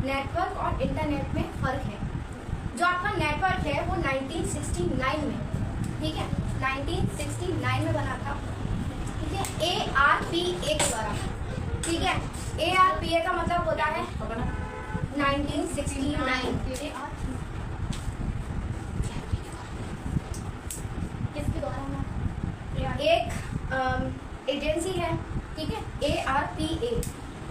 Network और internet में फर्क है। जो आपका नेटवर्क है वो 1969 में, ठीक है, 1969 में बना था, ठीक है, ARPA के द्वारा, ठीक है। ARPA का मतलब होता है 1969। किसके द्वारा? एक एजेंसी है, ठीक है, ARPA,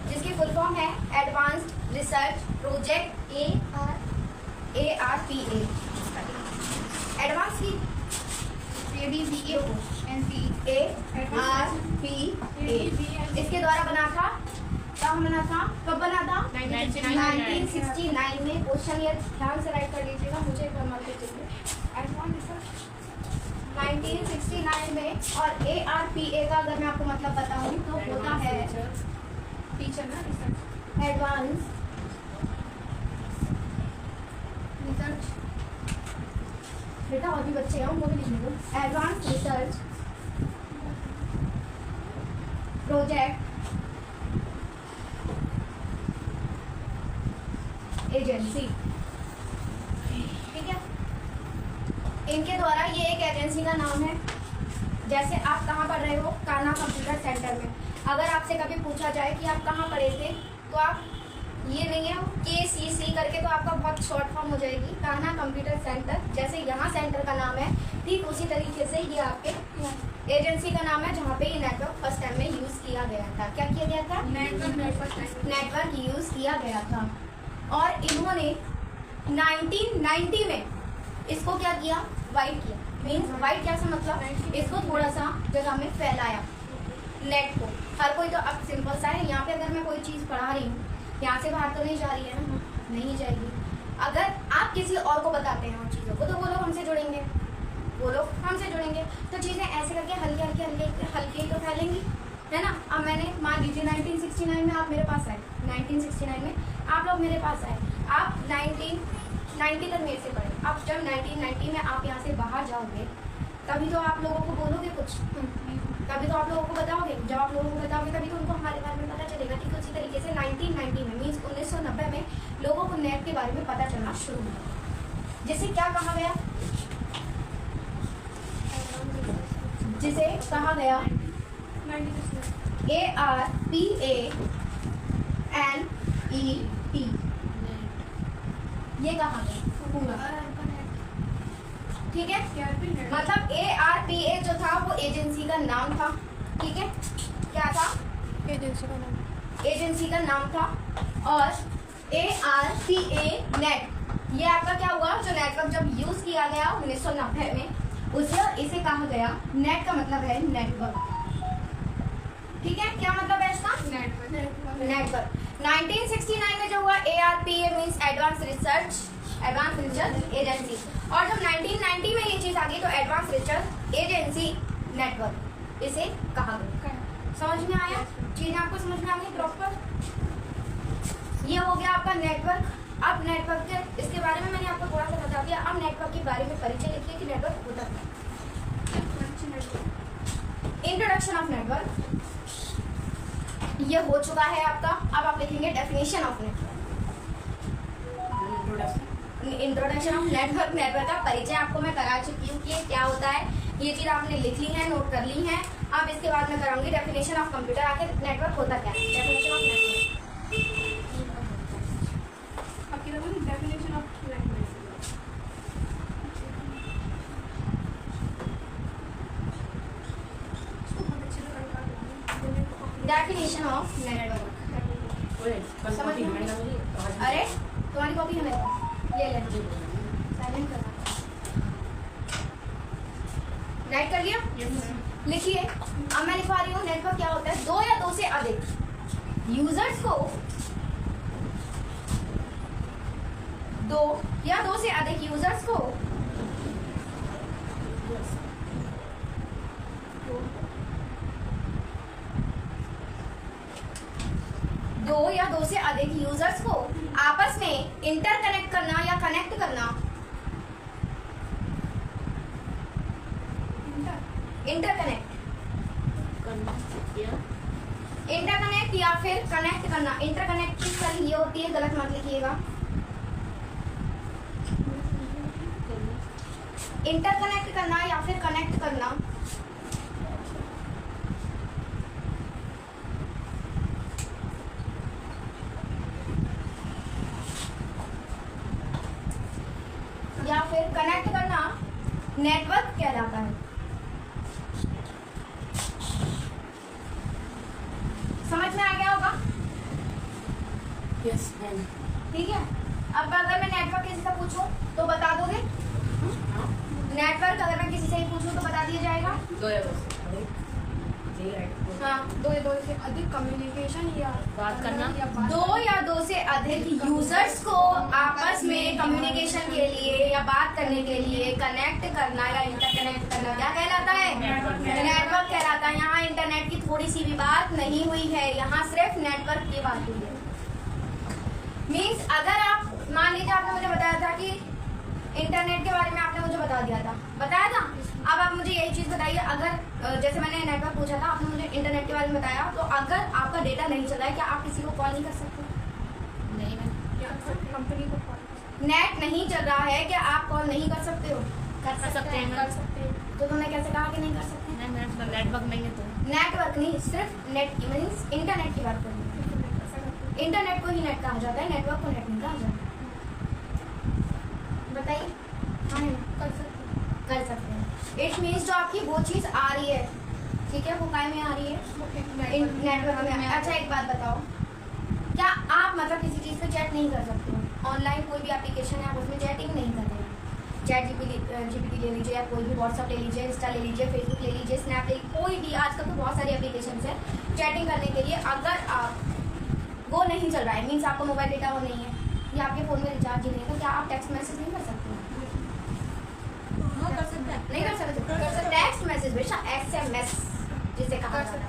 जिसकी फुल फॉर्म है advanced research project ARPA। Advance की ARPA इसके द्वारा बना था। कब बना था? कब बना था? 1969 में। क्वेश्चन ये ध्यान से राइट कर लीजिएगा, मुझे एक बार मार्क कीजिए। एडवांस रिसर्च 1969 में। और ARPA का अगर मैं आपको मतलब बताऊं तो होता है टीचर ना रिसर्च एडवांस रिसर्च। बेटा और भी बच्चे हैं उनको भी लिखने दो। एडवांस रिसर्च प्रोजेक्ट एजेंसी, ठीक है। इनके द्वारा ये एक एजेंसी का नाम है। जैसे आप कहाँ पढ़ रहे हो? कान्हा कंप्यूटर सेंटर में। अगर आपसे कभी पूछा जाए कि आप कहाँ पढ़े थे, तो आप ये नहीं है KCC करके, तो आपका बहुत शॉर्ट फॉर्म हो जाएगी कान्हा कंप्यूटर सेंटर। जैसे यहाँ सेंटर का नाम है, ठीक उसी तरीके से ये आपके एजेंसी का नाम है, जहाँ पे ये नेटवर्क फर्स्ट टाइम में यूज किया गया था। क्या किया गया था? नेटवर्क यूज किया गया था। और इन्होंने 1990 में इसको क्या किया? वाइड किया। मीन्स वाइड क्या सा मतलब? इसको थोड़ा सा जगह में फैलाया, नेट को। हर कोई तो अब सिंपल सा है, यहाँ पे अगर मैं कोई चीज़ पढ़ा रही हूँ, यहाँ से बाहर तो नहीं जा रही है ना, नहीं जाएगी। अगर आप किसी और को बताते हैं उन चीज़ों को, तो वो लोग हमसे जुड़ेंगे, वो लोग हमसे जुड़ेंगे, तो चीज़ें ऐसे करके हल्के हल्के हल्के हल्के ही तो फैलेंगी, है ना। अब मैंने मान लीजिए 1969 में आप मेरे पास आए, 1969 में आप लोग मेरे पास आए, आप 1990 तक मेरे से पढ़े। अब जब 1990 में आप यहाँ से बाहर जाओगे, तभी तो आप लोगों को बोलोगे कुछ, तभी तो आप लोगों को बताओगे। जब आप लोगों को बताओगे तभी तो उनको हमारे बारे में पता चलेगा। ठीक उसी तरीके से 1990 में मीन्स 1990 में लोगों को नेट के बारे में पता चलना शुरू हुआ, जिसे क्या कहा गया? जिसे कहा गया ARPANET, ये कहा गया पूरा, ठीक है। मतलब ARPA जो था वो एजेंसी का नाम था, ठीक है। क्या था? एजेंसी का नाम, एजेंसी का नाम था। और ARPA नेट, ये आपका क्या हुआ? जो नेटवर्क जब यूज किया गया 1990 में, इसे कहा गया, नेट का मतलब है नेटवर्क, ठीक है। क्या मतलब है इसका? नेटवर्क। 1969 में जो हुआ ARPA means advance research agency. और जब 1990 में ये चीज आ गई तो एडवांस रिसर्च एजेंसी नेटवर्क इसे कहा गया। समझ में आया? चीजें आपको समझ में आ गई प्रॉपर? ये हो गया आपका नेटवर्क। अब नेटवर्क के इसके बारे में मैंने आपको थोड़ा सा बता दिया। अब नेटवर्क के बारे में परिचय लिखिए कि नेटवर्क होता है। इंट्रोडक्शन ऑफ नेटवर्क ये हो चुका है आपका। अब आप लिखेंगे definition of network. Introduction of network, network का परिचय आपको मैं करा चुकी हूँ कि ये क्या होता है। ये चीज आपने लिख ली है, नोट कर ली है। अब इसके बाद मैं कराऊंगी डेफिनेशन ऑफ कंप्यूटर। आखिर नेटवर्क होता क्या है? Definition of network definition of network. अरे तुम्हारी कॉपी है मेरे पास, ले ले, साइलेंट करना। राइट कर लिया? लिखिए। अब मैं लिखवा रही हूँ नेटवर्क क्या होता है? दो या दो से अधिक यूजर्स को, दो या दो से अधिक यूजर्स को आपस में इंटरकनेक्ट करना या कनेक्ट करना, इंटरकनेक्ट इंटरकनेक्ट या फिर कनेक्ट करना, इंटरकनेक्ट की स्पेलिंग ये होती है, गलत मत लिखिएगा। इंटरकनेक्ट करना या फिर कनेक्ट करना, या फिर कनेक्ट करना नेटवर्क कहलाता है। समझ में आ गया होगा? Yes ma'am. ठीक है। अब अगर मैं नेटवर्क किसी से पूछूं तो बता दोगे? नेटवर्क अगर मैं किसी से ही पूछूं तो बता दिया जाएगा? हाँ, दो से अधिक कम्युनिकेशन या बात करना, दो या दो से अधिक यूजर्स को आपस में कम्युनिकेशन के लिए या बात करने के लिए कनेक्ट करना या इंटरकनेक्ट करना क्या कहलाता है? नेटवर्क कहलाता है। यहाँ इंटरनेट की थोड़ी सी भी बात नहीं हुई है, यहाँ सिर्फ नेटवर्क की बात हुई है। मीन्स अगर आप मान लीजिए आपने मुझे बताया था कि इंटरनेट के बारे में आपने मुझे बताया था। अब आप मुझे यही चीज बताइए, अगर जैसे मैंने नेटवर्क पूछा था, आपने मुझे इंटरनेट के बारे में बताया, तो अगर आपका डेटा नहीं चल रहा है, क्या आप किसी को कॉल नहीं कर सकते? नहीं मैम। कंपनी को कॉल नेट नहीं चल रहा है, क्या आप कॉल नहीं कर सकते हो? कर सकते हैं। तो तुमने कैसे कहा कि नहीं कर सकते? नेटवर्क नहीं है तो नेटवर्क नहीं, सिर्फ नेट मीन्स इंटरनेट की बात करूँ। इंटरनेट को ही नेट कहा जाता है, नेटवर्क को नेट नहीं कहा जाता। बताइए। हाँ, कर सकते हैं। इट मीन्स जो आपकी वो चीज आ रही है, ठीक है, वो काय में आ रही है? नेटवर्क में। अच्छा एक बात बताओ, क्या आप मतलब किसी चीज पे चैट नहीं कर सकते हो? ऑनलाइन कोई भी एप्लीकेशन है, आप उसमें चैटिंग नहीं कर रहे हैं। चैट जीपीटी ले लीजिए, या कोई भी व्हाट्सअप ले लीजिए, इंस्टा ले लीजिए, फेसबुक ले लीजिए, स्नैप ले लीजिए, कोई भी, आजकल तो बहुत सारी एप्लीकेशन है चैटिंग करने के लिए। अगर आप वो नहीं चल रहा है, मीन्स आपका मोबाइल डेटा वो नहीं है या आपके फोन में रिचार्ज ही नहीं है, तो क्या आप टेक्स्ट मैसेज नहीं कर सकते? नहीं कर सकते। टेक्स्ट मैसेज बेशा SMS जिसे कहा जाता है,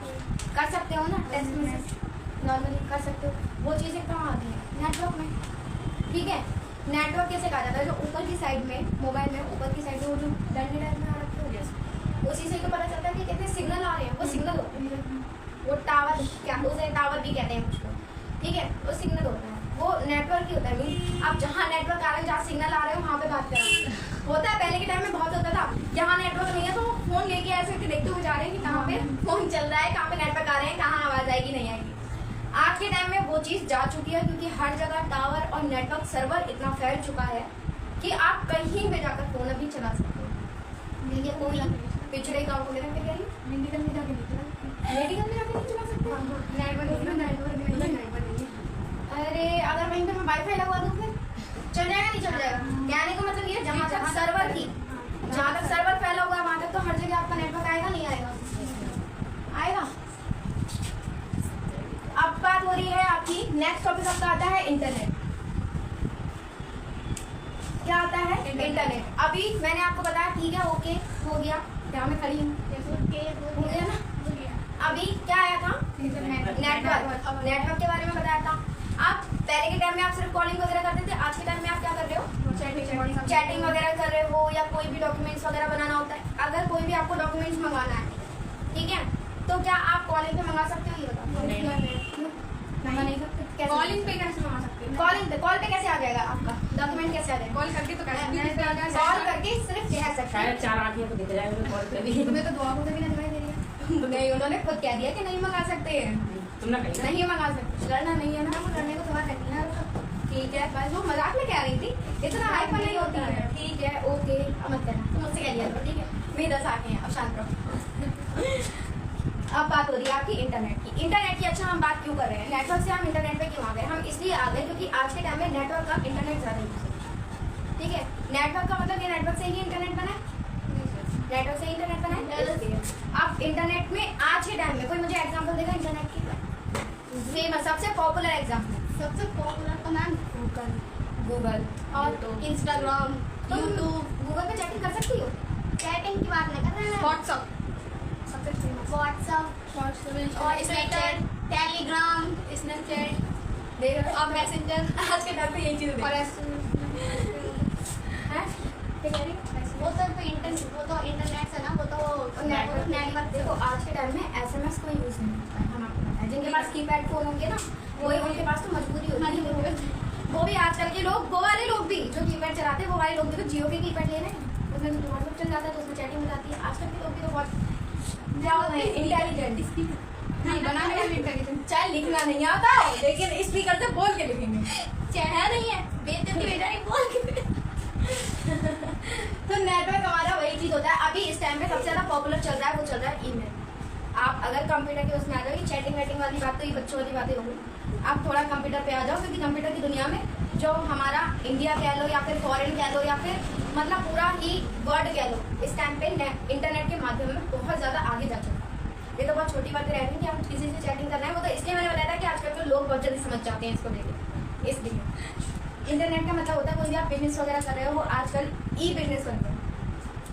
कर सकते हो ना? टेक्स्ट मैसेज नॉर्मली कर सकते हो। वो चीज़ें कहाँ आती हैं? नेटवर्क में। ठीक है। नेटवर्क कैसे कहा जाता है? जो ऊपर की साइड में मोबाइल में ऊपर की साइड में वो जो डंडे टाइप में आ रखे हो, उसी से तो पता चलता है कि कितने सिग्नल आ रहे हैं। वो सिग्नल होते हैं, वो टावर, क्या उसे टावर भी कहते हैं कुछ को। ठीक है, वो सिग्नल होता है, वो नेटवर्क ही होता है। मीन आप जहाँ नेटवर्क आ रहे हैं, जहाँ सिग्नल आ रहे हो, वहाँ पे बात कर रहे हैं। होता है, पहले के टाइम में बहुत होता था, जहाँ नेटवर्क नहीं है तो फोन लेके ऐसे देखते हुए जा रहे हैं कि कहाँ पे फोन चल रहा है, कहाँ पे नेटवर्क आ रहे हैं, कहाँ आवाज आएगी नहीं आएगी। आज के टाइम में वो चीज़ जा चुकी है, क्योंकि हर जगह टावर और नेटवर्क सर्वर इतना फैल चुका है कि आप कहीं भी जाकर फोन अभी चला सकते हो। ठीक है, कोई पिछड़े गाँव को लेकर के मेडिकल में जाके नहीं चला सकते। अरे अगर वहीं पे मैं वाईफाई लगवा दूँ फिर चल जाएगा? नहीं चल जाएगा। कहने का मतलब ये, जहाँ तक सर्वर की, जहाँ तक सर्वर फैला होगा वहाँ तक तो हर जगह आपका नेटवर्क आएगा नहीं आएगा? आएगा। अब बात हो रही है आपकी, नेक्स्ट टॉपिक आपका आता है इंटरनेट। क्या आता है? इंटरनेट। अभी मैंने आपको बताया, ठीक है, ओके हो गया, जहाँ मैं खड़ी हूँ हो गया ना। अभी क्या आया था? नेटवर्क। नेटवर्क के बारे में बताया था। आप पहले के टाइम में आप सिर्फ कॉलिंग वगैरह करते थे, आज के टाइम में आप क्या कर रहे हो? चैटिंग वगैरह कर रहे हो, या कोई भी डॉक्यूमेंट्स वगैरह बनाना होता है। अगर कोई भी आपको डॉक्यूमेंट्स मंगाना है, ठीक है, तो क्या आप कॉलिंग पे मंगा सकते हो? ये बताओ। नहीं सकते। कॉलिंग पे कैसे मंगा सकते हैं? कॉल पे कैसे आ जाएगा आपका डॉक्यूमेंट? कैसे आ जाएगा? कॉल करके तो कॉल करके सिर्फ कह सकते हैं। 4 आंखें तो दिख जाएगा कॉल पे भी। तुम्हें तो दुआ को भी दिखाई दे रही है। नहीं, उन्होंने खुद कह दिया कि नहीं मंगा सकते हैं। तुमने कही नहीं मंगा सकते, करना नहीं है ना, वो करने को थोड़ा करनी है। ठीक है, बस वो मजाक में कह रही थी, इतना हाइप नहीं होती है। ठीक है, ओके, अब मत करना, तुम मुझसे कह लिया करो। ठीक है, मेरी 10 आंखें हैं, अब शांत रहो। अब बात हो रही है आपकी इंटरनेट की। इंटरनेट की, अच्छा हम बात क्यों कर रहे हैं? नेटवर्क से हम इंटरनेट पे क्यों आ गए? हम इसलिए आ गए क्योंकि आज के टाइम में नेटवर्क का इंटरनेट ज़्यादा यूज है। ठीक है, नेटवर्क का मतलब ये नेटवर्क से ही इंटरनेट बना है, नेटवर्क से ही इंटरनेट बना है। अब इंटरनेट में आज के टाइम में कोई मुझे एग्जाम्पल देगा इंटरनेट की? फेमस सबसे पॉपुलर एग्जाम्पल, सबसे पॉपुलर का नाम गूगल और इंस्टाग्राम, यूट्यूब। गूगल पे चैटिंग कर सकती हो? चैटिंग की बात नहीं कर रहे हैं। व्हाट्सअप, सबसे फेमस व्हाट्सअप और स्नैपचैट, टेलीग्राम, स्नैपचैट, देख और मैसेंजर। आज के टाइम पे यही चीज़ और क्या कह रही हो? वो तो इंटरनेट से ना, वो तो नेटवर्क। देखो आज के टाइम में SMS कोई यूज़ नहीं होता है, हम आपको बताएं है। जिनके पास कीपैड फोन होंगे ना, वही उनके पास तो मजबूरी होती है। वो भी आजकल के लोग, वो वाले लोग भी जो कीपैड चलाते हैं, वो वाले लोग भी तो जियो के कीपैड ले रहे हैं, उसमें तो व्हाट्सएप चल जाता है, तो उसमें चैटिंग हो जाती है। आजकल के लोग भी तो बहुत जाओ है इंटेलिजेंट। नहीं बनाने वाली इंटेलिजेंट चाहे लिखना नहीं आता है, लेकिन स्पीकर से बोल के लिखेंगे। चेहरा नहीं है बेइज्जती हो जाएगी बोल के। तो नेटवर्क हमारा वही चीज होता है। अभी इस टाइम पे सबसे ज्यादा पॉपुलर चल रहा है, वो चल रहा है ईमेल। आप अगर कंप्यूटर के उसमें आ जाओ, चैटिंग वेटिंग वाली बात तो ये बच्चों वाली बातें होगी, आप थोड़ा कंप्यूटर पे आ जाओ, क्योंकि कंप्यूटर की दुनिया में जो हमारा इंडिया कह लो या फिर फॉरेन कह लो या फिर मतलब पूरा ही वर्ल्ड कह लो, इस टाइम पे इंटरनेट के माध्यम में बहुत ज्यादा आगे जा चुका है। ये तो बहुत छोटी बातें रह रही कि हम किसी से चैटिंग करना है, वो तो इसलिए मैंने बताया था कि आजकल के लोग बहुत जल्दी समझ जाते हैं इसको लेकर। इसलिए इंटरनेट का मतलब होता है कोई भी आप बिजनेस वगैरह कर रहे हो, आजकल ई बिजनेस बन गया।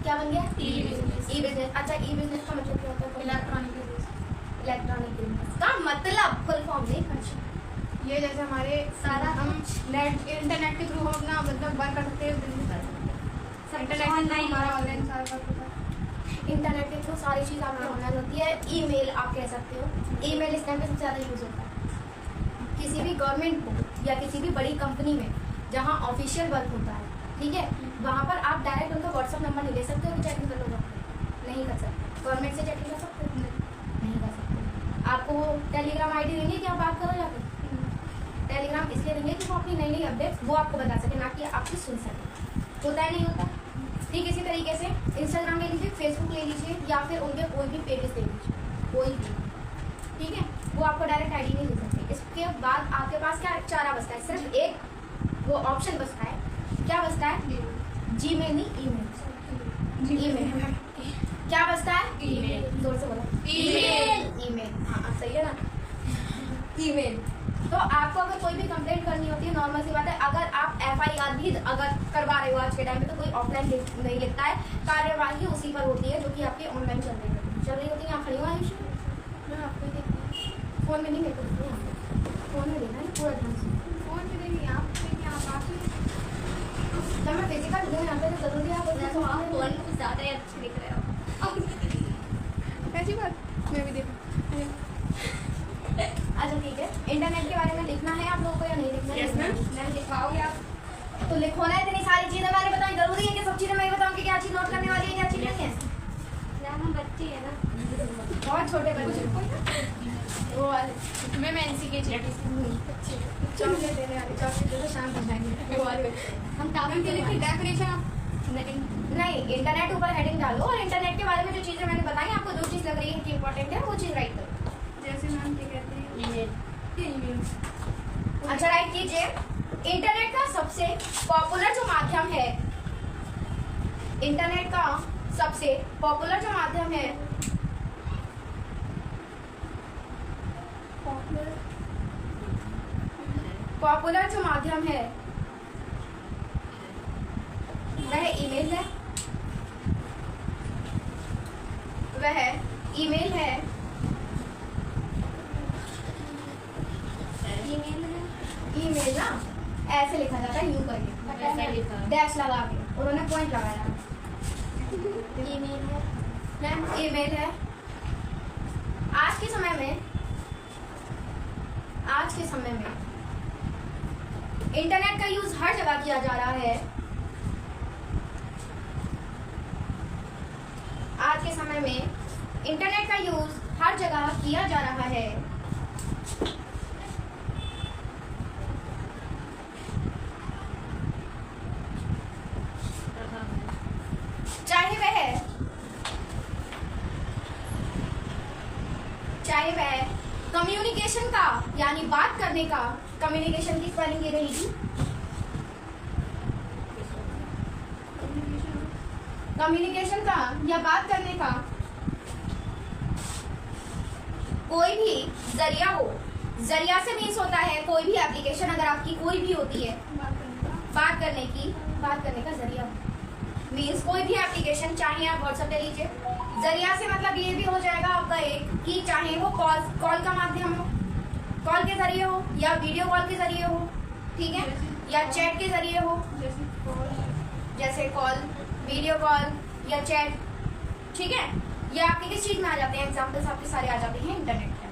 क्या बन गया? ई बिजनेस। अच्छा, ई बिजनेस का मतलब क्या होता है? इलेक्ट्रॉनिक इलेक्ट्रॉनिक बिजनेस का मतलब फुल फॉर्म नहीं, ये जैसे हमारे सारा हम नेट इंटरनेट के थ्रू हम अपना मतलब वर्क कर सकते हैं, बिजनेस कर सकते हैं। इंटरनेट नहीं हमारा ऑनलाइन सारा वर्क होता है। इंटरनेट के थ्रू सारी चीज़ आपकी ऑनलाइन होती है। ईमेल आप कह सकते हो, ईमेल इस टाइम पे सबसे ज़्यादा यूज़ होता है। किसी भी गवर्नमेंट को या किसी भी बड़ी कंपनी में जहाँ ऑफिशियल वर्क होता है, ठीक है, वहाँ पर आप डायरेक्ट उनका व्हाट्सअप नंबर नहीं ले सकते हो कि चैटिंग कर लो, नहीं कर सकते। गवर्नमेंट से चैटिंग कर सकते हो? नहीं कर सकते। आपको वो टेलीग्राम आईडी देंगे कि आप बात करो जाकर। टेलीग्राम इसलिए देंगे कि वो अपनी नई नई अपडेट्स वो आपको बता सके, ना कि आपकी सुन सके। होता है नहीं होता? ठीक इसी तरीके से इंस्टाग्राम ले लीजिए, फेसबुक ले लीजिए, या फिर उनके कोई भी पेजेस ले लीजिए, कोई भी, ठीक है, वो आपको डायरेक्ट आईडी नहीं दे सकते। इसके बाद आपके पास क्या चारा बचता है? सिर्फ एक वो ऑप्शन बचता है। क्या बचता है? जीमेल नहीं, ईमेल। ईमेल क्या बचता है? ईमेल। जोर से बोलो। ईमेल। ईमेल, हाँ सही है ना, ईमेल। तो आपको अगर कोई भी कंप्लेंट करनी होती है, नॉर्मल सी बात है, अगर आप FIR भी अगर करवा रहे हो आज के टाइम पे, तो कोई ऑफलाइन नहीं लिखता है, कार्यवाही उसी पर होती है जो कि आपकी ऑनलाइन चल रही होती है। आप खड़ी हो आयुष, फोन में नहीं, मेरे को फोन में देखना है पूरा ध्यान से। फोन पे नहीं, आप देखिए, आप आके जब मैं फिजिकल हूँ यहाँ पे तो जरूरी है आप आप फोन में कुछ ज़्यादा ही अच्छे दिख रहे हो। ऐसी बात मैं भी देखूँ। अच्छा ठीक है, इंटरनेट के बारे में लिखना है आप लोगों को या नहीं लिखना है? Yes, ma'am. नहीं लिखवाओगे आप तो लिखो ना। इतनी सारी चीजें मैंने बताई, जरूरी है कि सब चीजें मैं बताऊँ कि क्या चीज नोट करने वाली है, क्या चीज नहीं है। हम बच्चे हैं ना, बहुत छोटे बच्चे, वो वाले मैं एनसी के चॉकलेट देने वाले, चॉकलेट दे दो शाम को जाएंगे, वो वाले। हम टाउन के लिए डेकोरेशन नहीं, इंटरनेट ऊपर हेडिंग डालो और इंटरनेट के बारे में जो चीजें मैंने बताई, आपको जो चीज लग रही है कि इंपॉर्टेंट है, वो चीज राइट करो। जैसे मैम क्या कहते हैं, ईमेल। अच्छा राइट कीजिए। इंटरनेट का सबसे पॉपुलर जो माध्यम है, इंटरनेट का सबसे पॉपुलर जो माध्यम है, पॉपुलर जो माध्यम है वह ईमेल है। वह ईमेल है। ईमेल ना ऐसे लिखा जाता है, यूं करके ऐसा लिखा है। डैश लगा के, उन्होंने पॉइंट लगाया। ईमेल है, ईमेल है। आज के समय में इंटरनेट का यूज हर जगह किया जा रहा है। आज के समय में इंटरनेट का यूज हर जगह किया जा रहा है। चाहे वह कम्युनिकेशन का यानी बात करने का, कम्युनिकेशन की स्पेलिंग ये रहेगी, कम्युनिकेशन का या बात करने का कोई भी जरिया हो। जरिया से मीन्स होता है कोई भी एप्लीकेशन अगर आपकी कोई भी होती है, बात करने का जरिया मीन्स कोई भी एप्लीकेशन, चाहे आप व्हाट्सएप ले लीजिए। जरिया से मतलब ये भी हो जाएगा आपका एक कि चाहे वो कॉल का माध्यम हो, कॉल के जरिए हो या वीडियो कॉल के जरिए हो, ठीक है, या चैट के जरिए हो, जैसे कॉल, वीडियो कॉल या चैट, ठीक है। ये आपके किस चीज में आ जाते हैं? एग्जाम्पल्स आपके सारे आ जाते हैं इंटरनेट।